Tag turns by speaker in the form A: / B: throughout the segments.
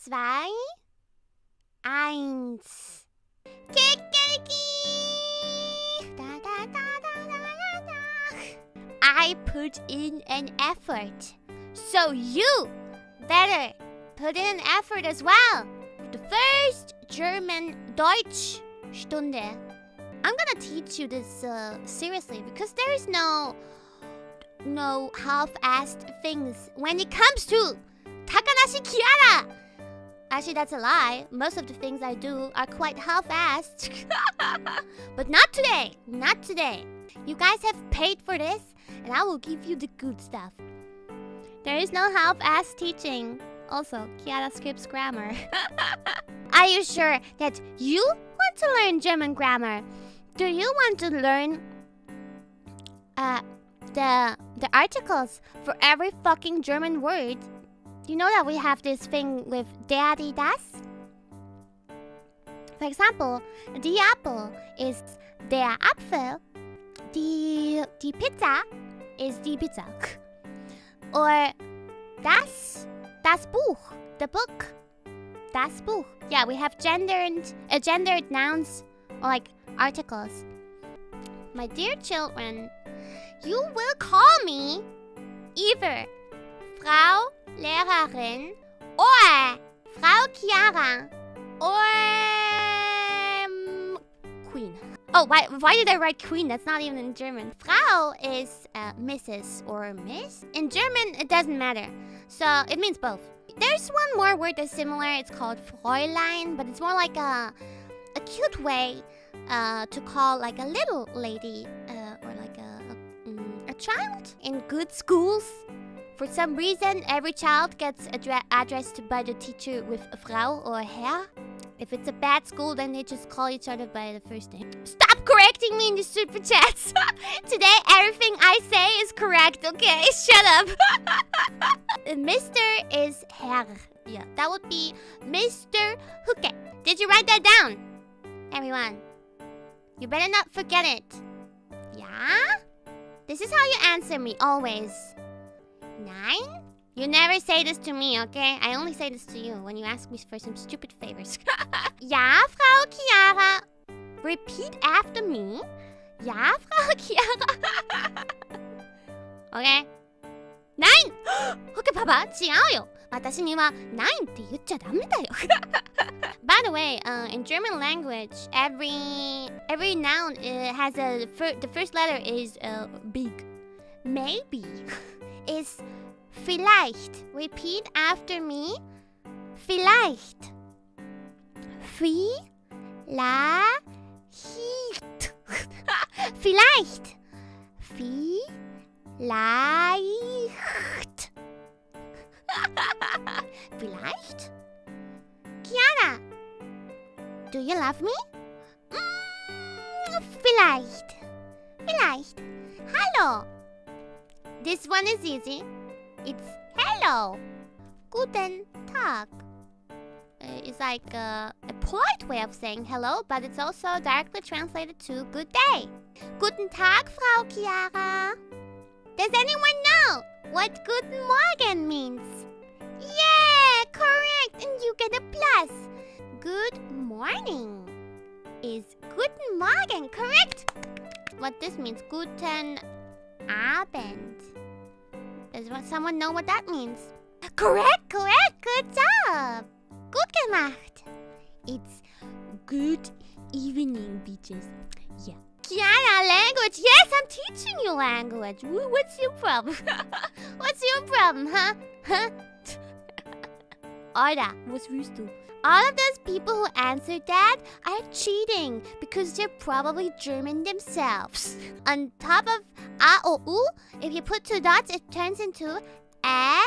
A: 2, 1. I put in an effort, so you better put in an effort as well. The first German Deutsch Stunde. I'm gonna teach you this seriously because there is no half-assed things when it comes to Takanashi Kiara. Actually, that's a lie. Most of the things I do are quite half-assed. But not today. Not today. You guys have paid for this, and I will give you the good stuff. There is no half-assed teaching. Also, Kiara skips grammar. Are you sure that you want to learn German grammar? Do you want to learn the articles for every fucking German word? You know that we have this thing with der, die, das? For example, die Apple is der Apfel. Die Pizza is die Pizza. Or das Buch, the book. Das Buch. Yeah, we have gendered nouns or like articles. My dear children, you will call me either Frau Lehrerin or Frau Chiara or Queen. Oh, why did I write Queen? That's not even in German. Frau is Mrs. or Miss. In German, it doesn't matter. So it means both. There's one more word that's similar. It's called Fräulein, but it's more like a cute way to call like a little lady or like a child. In good schools, for some reason, every child gets addressed by the teacher with Frau or Herr. If it's a bad school, then they just call each other by the first name. Stop correcting me in the super chats. Today, everything I say is correct, okay? Shut up. Mr. is Herr. Yeah, that would be Mr. Huke. Did you write that down? Everyone, you better not forget it. Yeah? This is how you answer me, always. 9? You never say this to me, okay? I only say this to you when you ask me for some stupid favors. Ja, Frau Chiara. Repeat after me. Ja, Frau Chiara. Okay? 9! Okay, Papa, 違うよ。私には9って言っちゃダメだよ。By the way, in German language, every noun has the first letter is big. Maybe is vielleicht. Repeat after me. Vielleicht. Vielleicht. Vielleicht. Vielleicht. Vielleicht? Chiara, do you love me? Vielleicht. Vielleicht. Hallo. This one is easy. It's hello. Guten Tag. It's like a polite way of saying hello, but it's also directly translated to good day. Guten Tag, Frau Chiara. Does anyone know what Guten Morgen means? Yeah, correct, and you get a plus. Good morning is Guten Morgen, correct? What this means, Guten Abend. Does someone know what that means? Correct, good job. Gut gemacht. It's good evening, bitches. Yeah. Chiara, language. Yes, I'm teaching you language. What's your problem? What's your problem, huh? Ora, was willst du? All of those people who answered that are cheating because they're probably German themselves. On top of a or u, if you put 2 dots, it turns into a,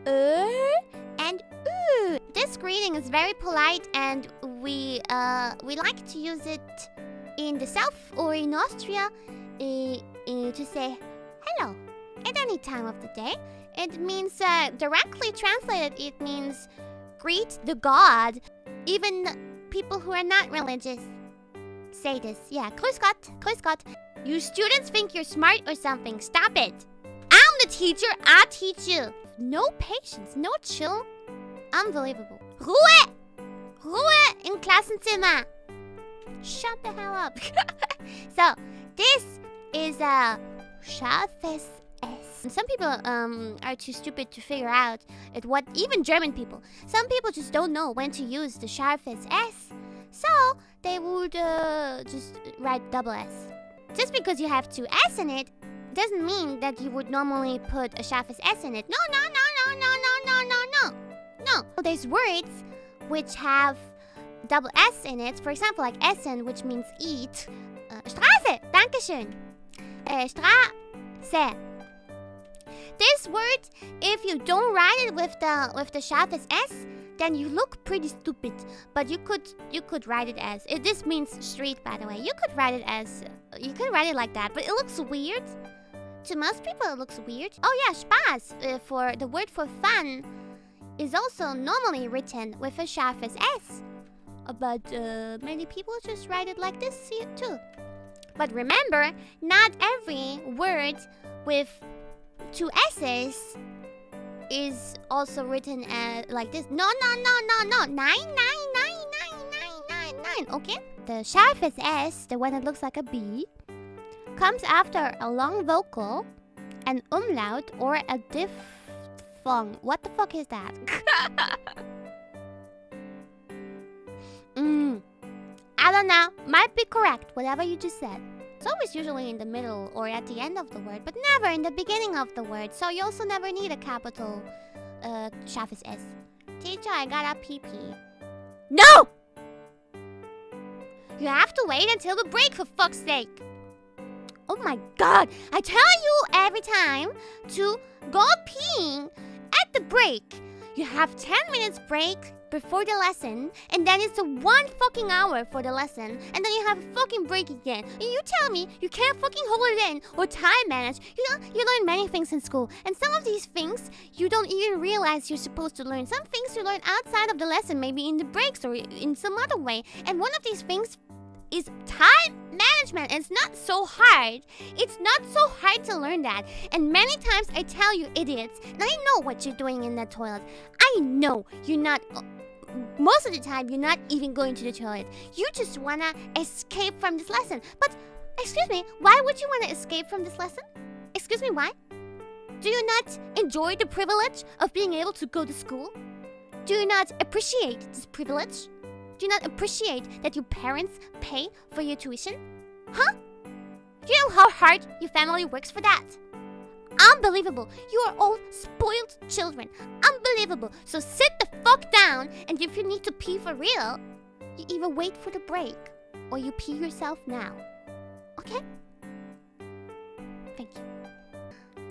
A: and u. This greeting is very polite, and we like to use it in the South or in Austria to say hello at any time of the day. It means, directly translated, it means greet the God. Even people who are not religious say this. Yeah, grüß Gott, grüß Gott. You students think you're smart or something. Stop it. I'm the teacher. I teach you. No patience, no chill. Unbelievable. Ruhe! Ruhe im Klassenzimmer! Shut the hell up. So, this is a Scharfes S. Some people are too stupid to figure out what, even German people. Some people just don't know when to use the Scharfes S. So, they would just write double S. Just because you have two S in it doesn't mean that you would normally put a Scharfes S in it. No. There's words which have double S in it. For example, like Essen, which means eat. Straße, Dankeschön. Straße. This word, if you don't write it with the Scharfes S, then you look pretty stupid. But you could write it as this means street, by the way. You could write it like that, but it looks weird. To most people, it looks weird. Oh yeah, Spaß, for the word for fun, is also normally written with a Scharfes S. But many people just write it like this too. But remember, not every word with two S's is also written like this. No. 9. Okay? The Scharfes S, the one that looks like a B, comes after a long vowel, an umlaut, or a diphthong. What the fuck is that? I don't know. Might be correct, whatever you just said. It's always usually in the middle or at the end of the word, but never in the beginning of the word. So you also never need a capital Scharfes S. Teacher, I got a pee-pee. No! You have to wait until the break, for fuck's sake. Oh my god, I tell you every time to go peeing at the break. You have 10 minutes break before the lesson, and then it's 1 fucking hour for the lesson, and then you have a fucking break again. And you tell me you can't fucking hold it in or time manage. You learn many things in school, and some of these things you don't even realize you're supposed to learn. Some things you learn outside of the lesson, maybe in the breaks or in some other way. And one of these things is time management. It's not so hard. It's not so hard to learn that. And many times I tell you idiots, and I know what you're doing in the toilet. I know you're not, most of the time you're not even going to the toilet. You just wanna escape from this lesson. But, excuse me, why would you wanna escape from this lesson? Excuse me, why? Do you not enjoy the privilege of being able to go to school? Do you not appreciate this privilege? Do you not appreciate that your parents pay for your tuition? Huh? Do you know how hard your family works for that? Unbelievable. You are all spoiled children. Unbelievable. So sit the fuck down, and if you need to pee for real, you either wait for the break or you pee yourself now. Okay? Thank you.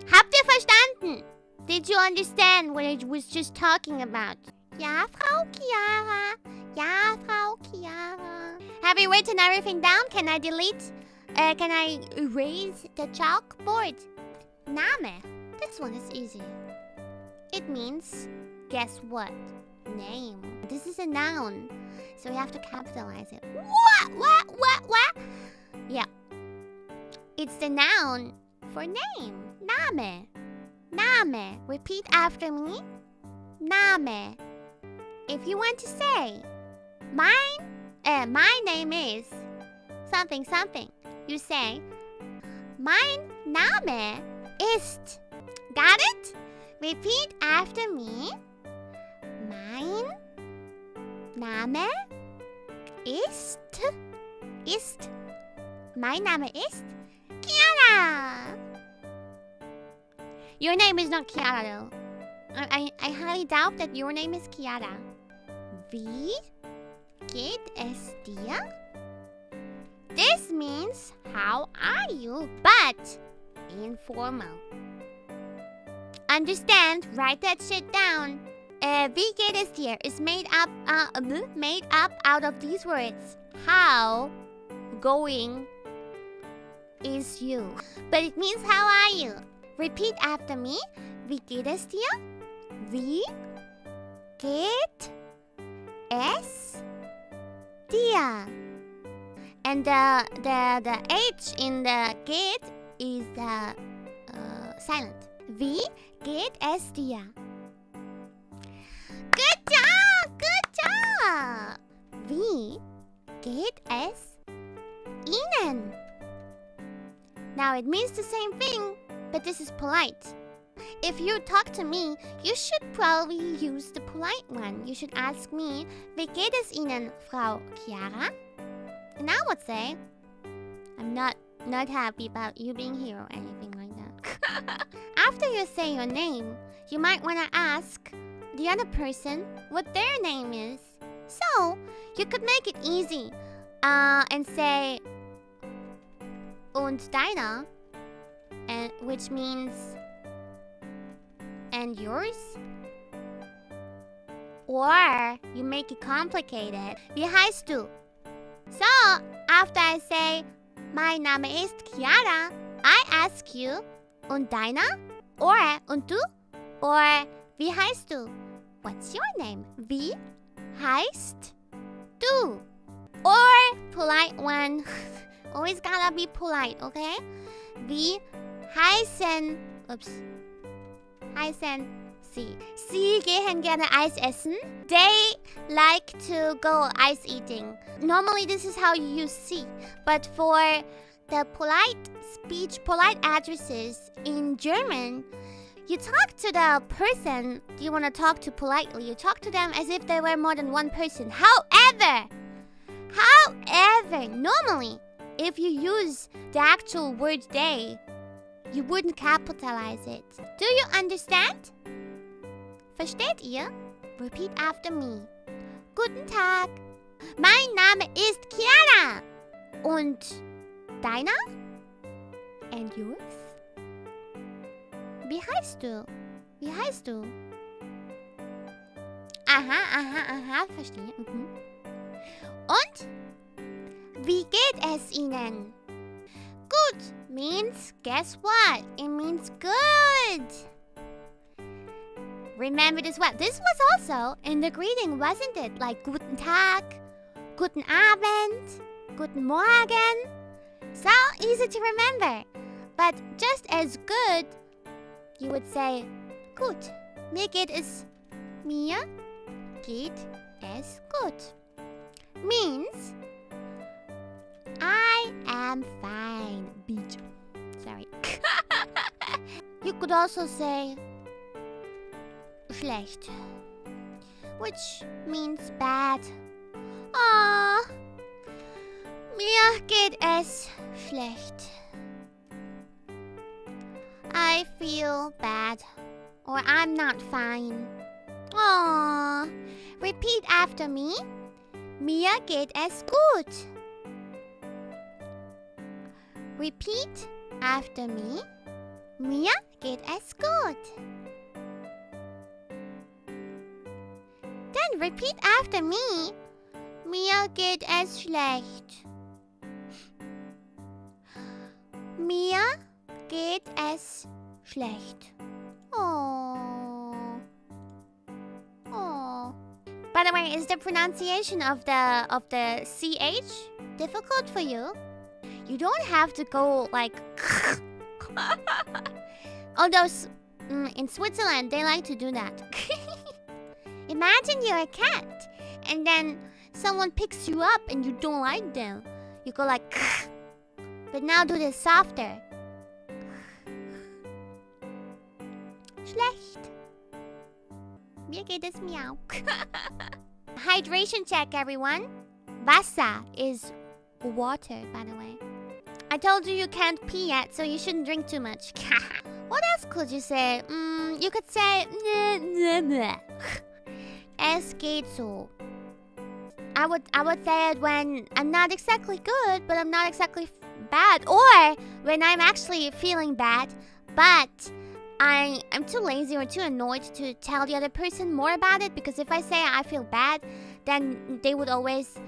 A: Habt ihr verstanden? Did you understand what I was just talking about? Ja, Frau Chiara. Ja, Frau Chiara. Have you written everything down? Can I delete? Can I erase the chalkboard? Name. This one is easy. It means, guess what? Name. This is a noun, so we have to capitalize it. What? Yeah. It's the noun for name. Name. Name. Repeat after me. Name. If you want to say, my name is something something, you say, mein Name ist. Got it? Repeat after me. Mein Name ist. Mein Name ist Chiara. Your name is not Chiara though. I highly doubt that your name is Chiara. Wie geht es dir? This means how are you, but informal. Understand? Write that shit down. Wie geht es dir is made up out of these words. How, going, is you. But it means how are you? Repeat after me. Wie geht es dir? Wie geht es dir? And the H in the geht is silent. Wie geht es dir? Good job! Good it means the same thing, but this is polite. If you talk to me, you should probably use the polite one. You should ask me, wie geht es Ihnen, Frau Chiara? And I would say, I'm not happy about you being here or anything like that. After you say your name, you might want to ask the other person what their name is. So, you could make it easy and say, und deiner, and which means, and yours? Or you make it complicated. Wie heißt du? So, after I say, mein Name ist Chiara, I ask you, und deiner? Or, und du? Or, wie heißt du? What's your name? Wie heißt du? Or, polite one. Always gotta be polite, okay? Wie heißen Sie. Sie gehen gerne Eis essen. They like to go ice eating. Normally, this is how you use Sie. But for the polite speech, polite addresses in German, you talk to the person you want to talk to politely. You talk to them as if they were more than one person. However, normally, if you use the actual word they, you wouldn't capitalize it. Do you understand? Versteht ihr? Repeat after me. Guten Tag. Mein Name ist Chiara. Und deiner? And yours? Wie heißt du? Wie heißt du? Aha, verstehe. Und? Wie geht es Ihnen? Gut means, guess what? It means good. Remember this well. This was also in the greeting, wasn't it? Like Guten Tag, Guten Abend, Guten Morgen. So easy to remember. But just as good, you would say, gut. Mir geht es gut. Means, I am fine. Beach. Sorry. You could also say schlecht, which means bad. Ah, mir geht es schlecht. I feel bad, or I'm not fine. Ah, repeat after me. Mir geht es gut. Repeat after me. Mir geht es gut. Then repeat after me. Mir geht es schlecht. Mir geht es schlecht. Oh. By the way, is the pronunciation of the CH difficult for you? You don't have to go like although in Switzerland they like to do that. Imagine you're a cat and then someone picks you up and you don't like them. You go like but now do this softer. Schlecht. Mir geht es miau. Hydration check, everyone. Wasser is water, by the way. I told you can't pee yet, so you shouldn't drink too much. What else could you say? You could say Es geht so. I would say it when I'm not exactly good, but I'm not exactly bad, or when I'm actually feeling bad, but I'm too lazy or too annoyed to tell the other person more about it, because if I say I feel bad, then they would always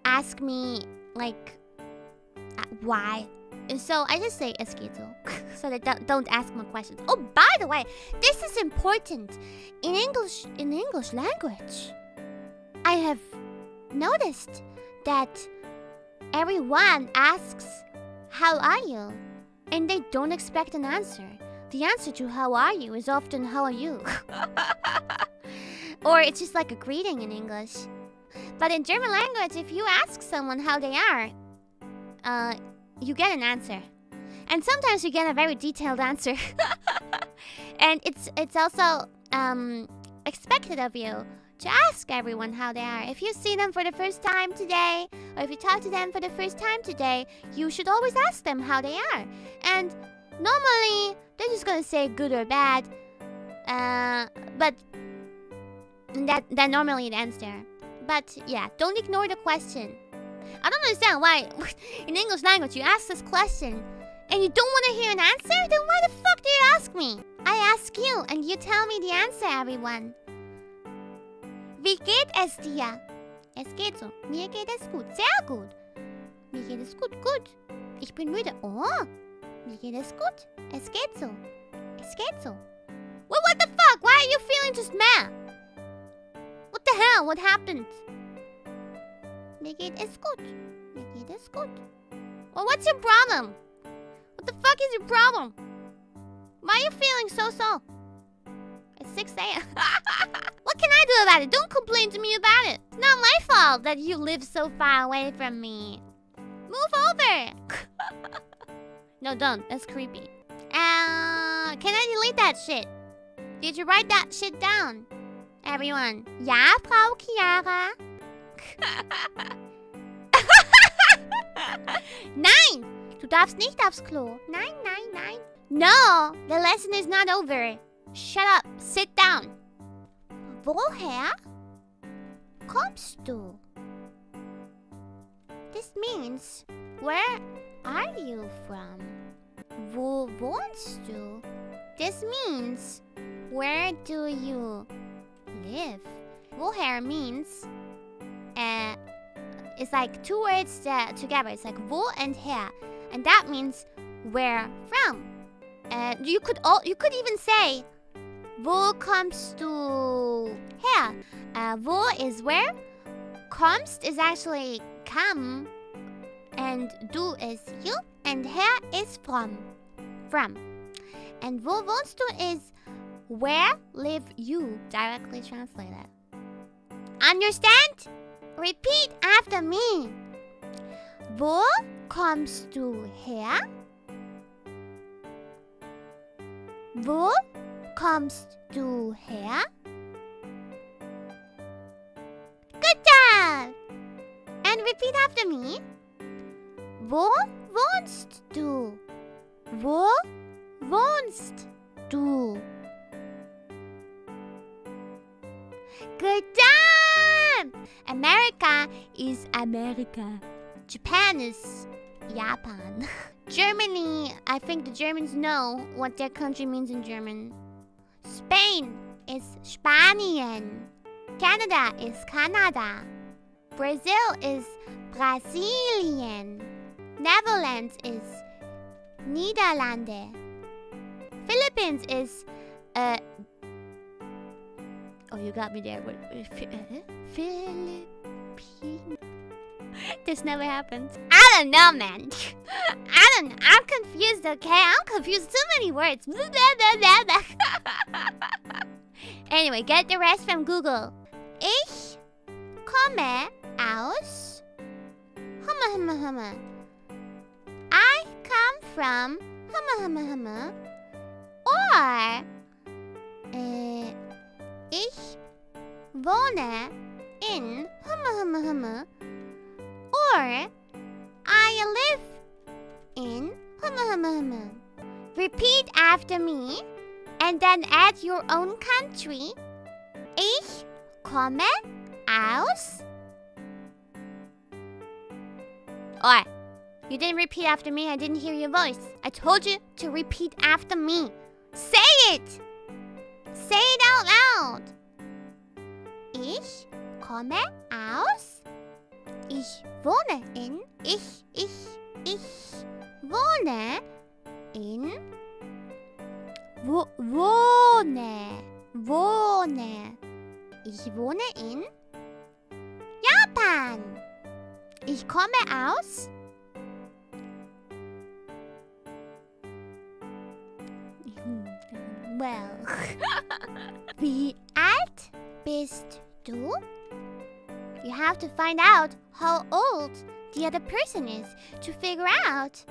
A: ask me, like, why? And so I just say es geht so, so they don't ask more questions. Oh, by the way, this is important. In English language, I have noticed that everyone asks, how are you? And they don't expect an answer. The answer to how are you is often how are you? Or it's just like a greeting in English. But in German language, if you ask someone how they are, you get an answer. And sometimes you get a very detailed answer. And it's also expected of you to ask everyone how they are. If you see them for the first time today, or if you talk to them for the first time today, you should always ask them how they are. And normally, they're just gonna say good or bad. But that normally it ends there. But yeah, don't ignore the question. I don't understand why in English language you ask this question and you don't want to hear an answer? Then why the fuck do you ask me? I ask you and you tell me the answer, everyone. Wie geht es dir? Es geht so. Mir geht es gut. Sehr gut. Mir geht es gut. Gut. Ich bin müde. Oh. Mir geht es gut. Es geht so. Es geht so. Well, what the fuck? Why are you feeling just mad? What the hell? What happened? Mir geht es gut. Mir geht es gut. Well, what's your problem? What the fuck is your problem? Why are you feeling so? It's 6 a.m. What can I do about it? Don't complain to me about it. It's not my fault that you live so far away from me. Move over. No, don't. That's creepy. Can I delete that shit? Did you write that shit down? Everyone. Ja, Frau Chiara? Nein! Du darfst nicht aufs Klo. Nein. No! The lesson is not over. Shut up. Sit down. Woher kommst du? This means, where are you from? Wo wohnst du? This means, where do you live? Woher means, it's like two words together. It's like wo and her, and that means where from. You could even say, wo kommst du her? Wo is where, kommst is actually come, and du is you, and her is from. And wo wohnst du is where live you, directly translated. Understand? Repeat after me. Wo kommst du her? Wo kommst du her? Good job! And repeat after me. Wo wohnst du? Wo wohnst du? Good job! America is America. Japan is Japan. Germany, I think the Germans know what their country means in German. Spain is Spanien. Canada is Canada. Brazil is Brasilien. Netherlands is Niederlande. Philippines is oh, you got me there. What? Philippines. This never happened. I don't know, man. I'm confused, okay? I'm confused. Too many words. Anyway, get the rest from Google. Ich komme aus. I come from. Or ich wohne in. Or I live in. Repeat after me and then add your own country. Ich komme aus. Or you didn't repeat after me. I didn't hear your voice. I told you to repeat after me. Say it. Say it out loud. Ich komme aus. Ich wohne in. Ich wohne in. Wohne. Ich wohne in Japan. Ich komme aus. Well. Wie alt bist du? You have to find out how old the other person is to figure out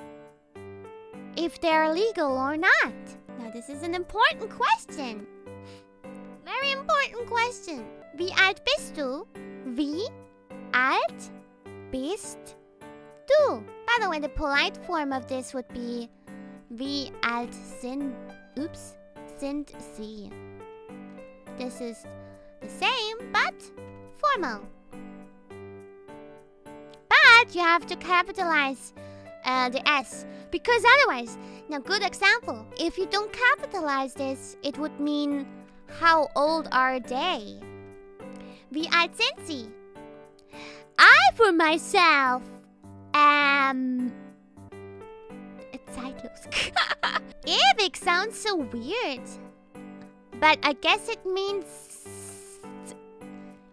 A: if they're legal or not? Now, this is an important question. Very important question. Wie alt bist du? Wie alt bist du? By the way, the polite form of this would be Wie alt sind Sie? This is the same, but formal. But you have to capitalize the S, because otherwise, now good example, if you don't capitalize this, it would mean how old are they? Wie alt sind Sie? I, for myself, am zeitlos. Ewig sounds so weird, but I guess it means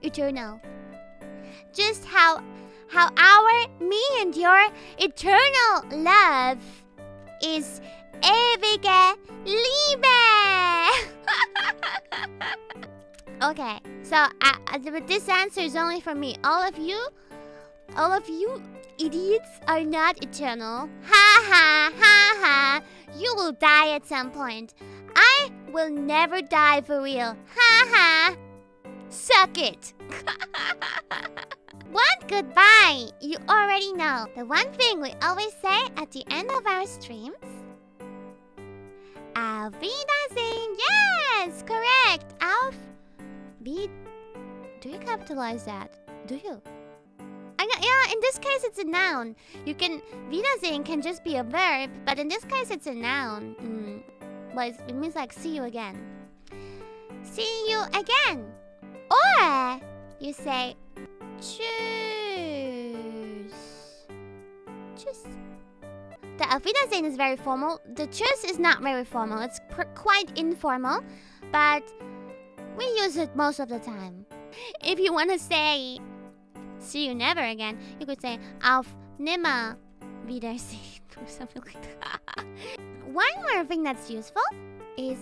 A: eternal. Just how me and your eternal love is ewige Liebe. Okay, so but this answer is only for me. All of you idiots are not eternal. Ha ha ha ha. You will die at some point. I will never die for real. Ha ha. Suck it. One goodbye. You already know. The one thing we always say at the end of our streams. Auf Wiedersehen. Yes, correct. Auf Wiedersehen. Do you capitalize that? Do you? Yeah, in this case it's a noun. Wiedersehen can just be a verb, but in this case it's a noun. Well, it means like see you again. See you again. Or you say tschüss. Tschüss. The Auf Wiedersehen is very formal. The tschüss is not very formal. It's quite informal, but we use it most of the time. If you want to say see you never again, you could say Auf nimmer Wiedersehen or something like that. One more thing that's useful is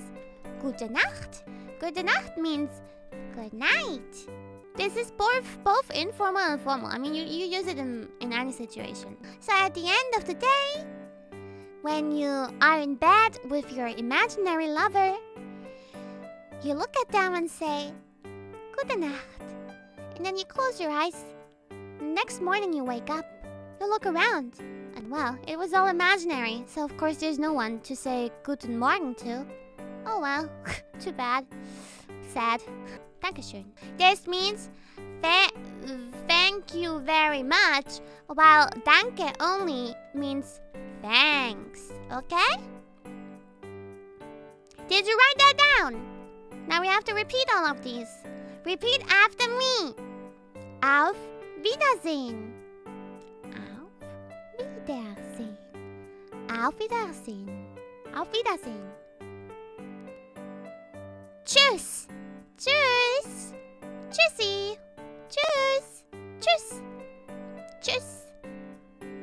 A: Gute Nacht. Gute Nacht means good night. This is both informal and formal. I mean, you use it in any situation. So at the end of the day, when you are in bed with your imaginary lover, you look at them and say Gute Nacht. And then you close your eyes. Next morning you wake up, you look around, and well, it was all imaginary, so of course there's no one to say Guten Morgen to. Oh well, too bad. Sad. Dankeschön. This means thank you very much, while danke only means thanks. Okay? Did you write that down? Now we have to repeat all of these. Repeat after me. Auf Wiedersehen. Auf Wiedersehen. Auf Wiedersehen. Auf Wiedersehen. Tschüss. Tschüss. Tschüssi. Tschüss. Tschüss. Tschüss.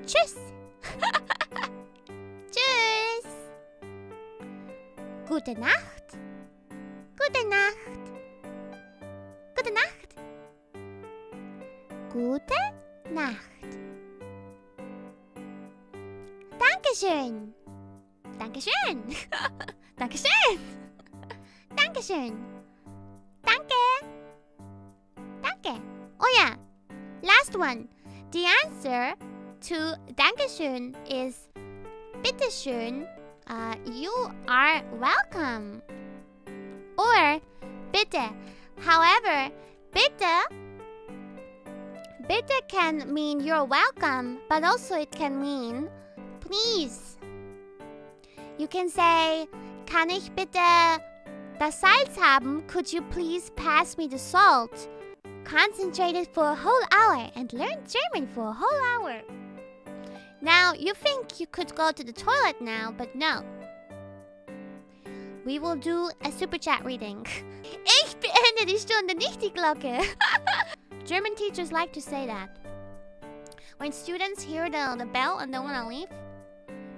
A: Tschüss. Tschüss. Gute Nacht. Gute Nacht. Gute Nacht. Gute Nacht. Dankeschön. Dankeschön. Dankeschön. Dankeschön. Danke. Danke. Oh yeah. Last one. The answer to Dankeschön is Bitteschön. You are welcome. Or bitte. However, bitte can mean you're welcome, but also it can mean please. You can say, kann ich bitte das Salz haben? Could you please pass me the salt? Concentrated for a whole hour and learn German for a whole hour. Now, you think you could go to the toilet now, but no. We will do a super chat reading. Ich beende die Stunde, nicht die Glocke. German teachers like to say that. When students hear the bell and they want to leave,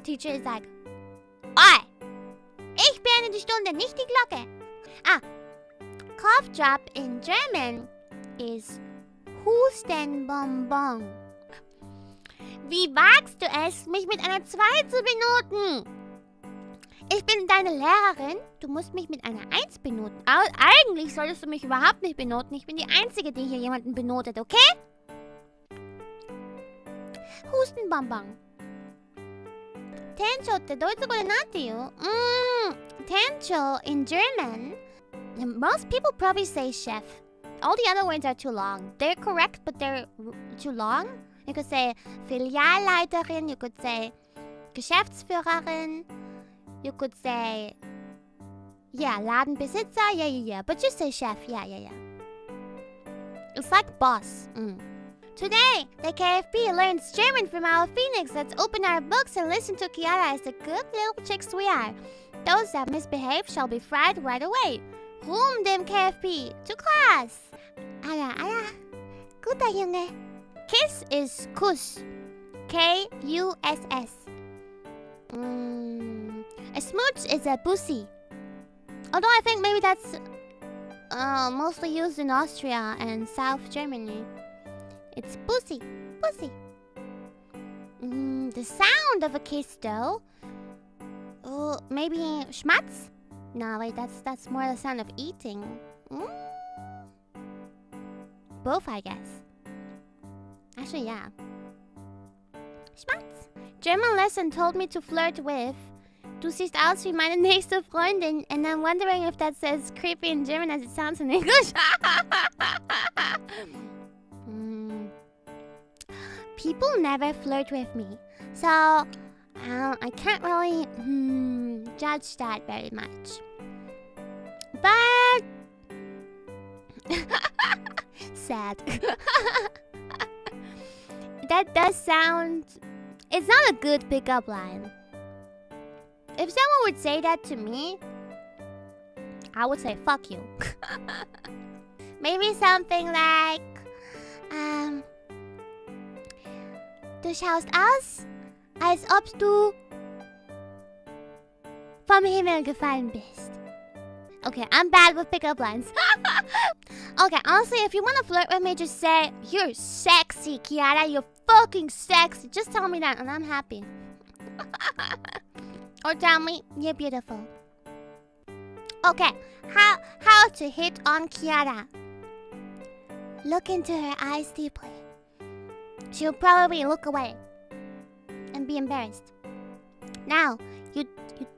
A: teacher is like, Oi! Ich beende die Stunde, nicht die Glocke. Cough drop in German is Hustenbonbon. Wie wagst du es, mich mit einer 2 zu benoten? Ich bin deine Lehrerin. Du musst mich mit einer 1 benoten. Eigentlich solltest du mich überhaupt nicht benoten. Ich bin die Einzige, die hier jemanden benotet, okay? Hustenbonbon. Tancho ってドイツ語でなんて言う? Tancho in German, most people probably say chef. All the other words are too long. They're correct, but they're too long. You could say Filialleiterin. You could say Geschäftsführerin. You could say, yeah, Ladenbesitzer. Yeah. But just say chef. Yeah. It's like boss. Today, the KFP learns German from our Phoenix. Let's open our books and listen to Chiara as the good little chicks we are. Those that misbehave shall be fried right away. Ruhm dem KFP. To class. Ah la. Guter Junge. Kiss is Kuss. Kuss. A smooch is a pussy. Although I think maybe that's mostly used in Austria and South Germany. It's pussy. The sound of a kiss, though. Maybe schmatz? No, wait, that's more the sound of eating. Both, I guess. Actually, yeah. Schmatz. German lesson told me to flirt with Du siehst aus wie meine nächste Freundin. And I'm wondering if that says creepy in German as it sounds in English. People never flirt with me. So, I can't really judge that very much. But... sad. That does sound... It's not a good pickup line. If someone would say that to me, I would say, fuck you. Maybe something like... Du schaust aus, als ob du vom Himmel gefallen bist. Okay, I'm bad with pickup lines. Okay, honestly, if you want to flirt with me, just say, you're sexy, Chiara, you're fucking sexy. Just tell me that and I'm happy. Or tell me, you're beautiful. Okay, how to hit on Chiara. Look into her eyes deeply. She'll probably look away and be embarrassed. Now,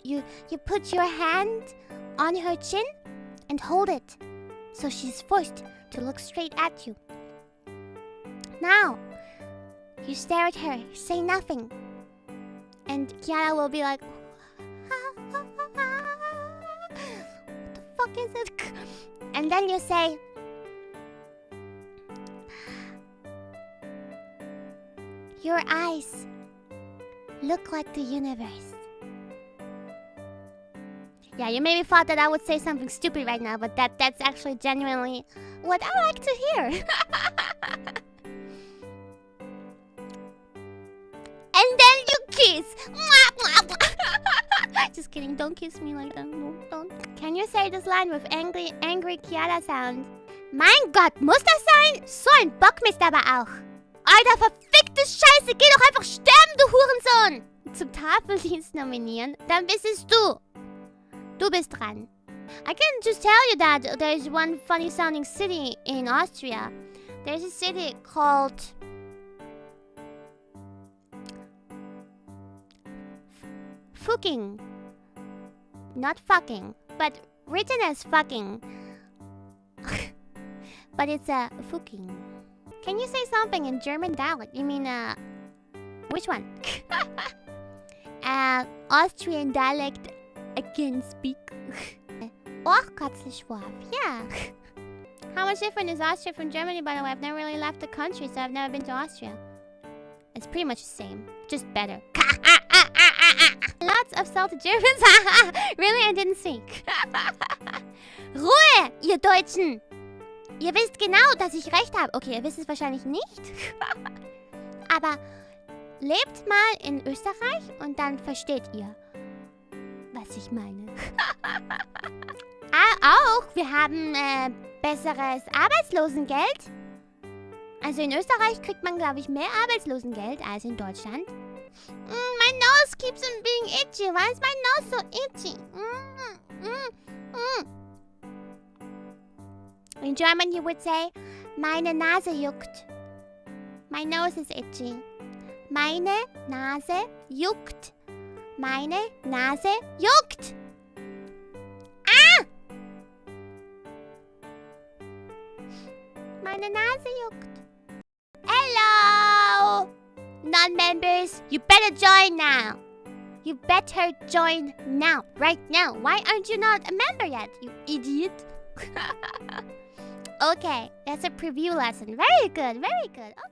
A: you put your hand on her chin and hold it so she's forced to look straight at you. Now, you stare at her, say nothing, and Chiara will be like, what the fuck is it? And then you say, your eyes look like the universe. Yeah, you maybe thought that I would say something stupid right now, but that's actually genuinely what I like to hear. And then you kiss. Just kidding, don't kiss me like that. No, don't. Can you say this line with angry Chiara sound? Mein Gott, muss das sein? So ein Bockmist aber auch. Alter, verfickte Scheiße, geh doch einfach sterben, du Hurensohn! Zum Tafeldienst nominieren, dann bist es du. Du bist dran. I can just tell you that there's one funny sounding city in Austria. There's a city called... Fugging. Not fucking, but written as fucking. But it's a Fugging. Can you say something in German dialect? You mean, which one? Austrian dialect I can speak. Oh, Katzenschwab, yeah. How much different is Austria from Germany, by the way? I've never really left the country, so I've never been to Austria. It's pretty much the same, just better. Lots of salted Germans. Really? I didn't think. Ruhe, ihr Deutschen! Ihr wisst genau, dass ich recht habe. Okay, ihr wisst es wahrscheinlich nicht. Aber lebt mal in Österreich und dann versteht ihr, was ich meine. Auch, wir haben besseres Arbeitslosengeld. Also in Österreich kriegt man, glaube ich, mehr Arbeitslosengeld als in Deutschland. My nose keeps on being itchy. Why is my nose so itchy? In German, you would say, meine Nase juckt. My nose is itchy. Meine Nase juckt. Meine Nase juckt. Ah! Meine Nase juckt. Hello! Non-members, you better join now. You better join now, right now. Why aren't you not a member yet, you idiot? Okay, that's a preview lesson. Very good, very good. Okay.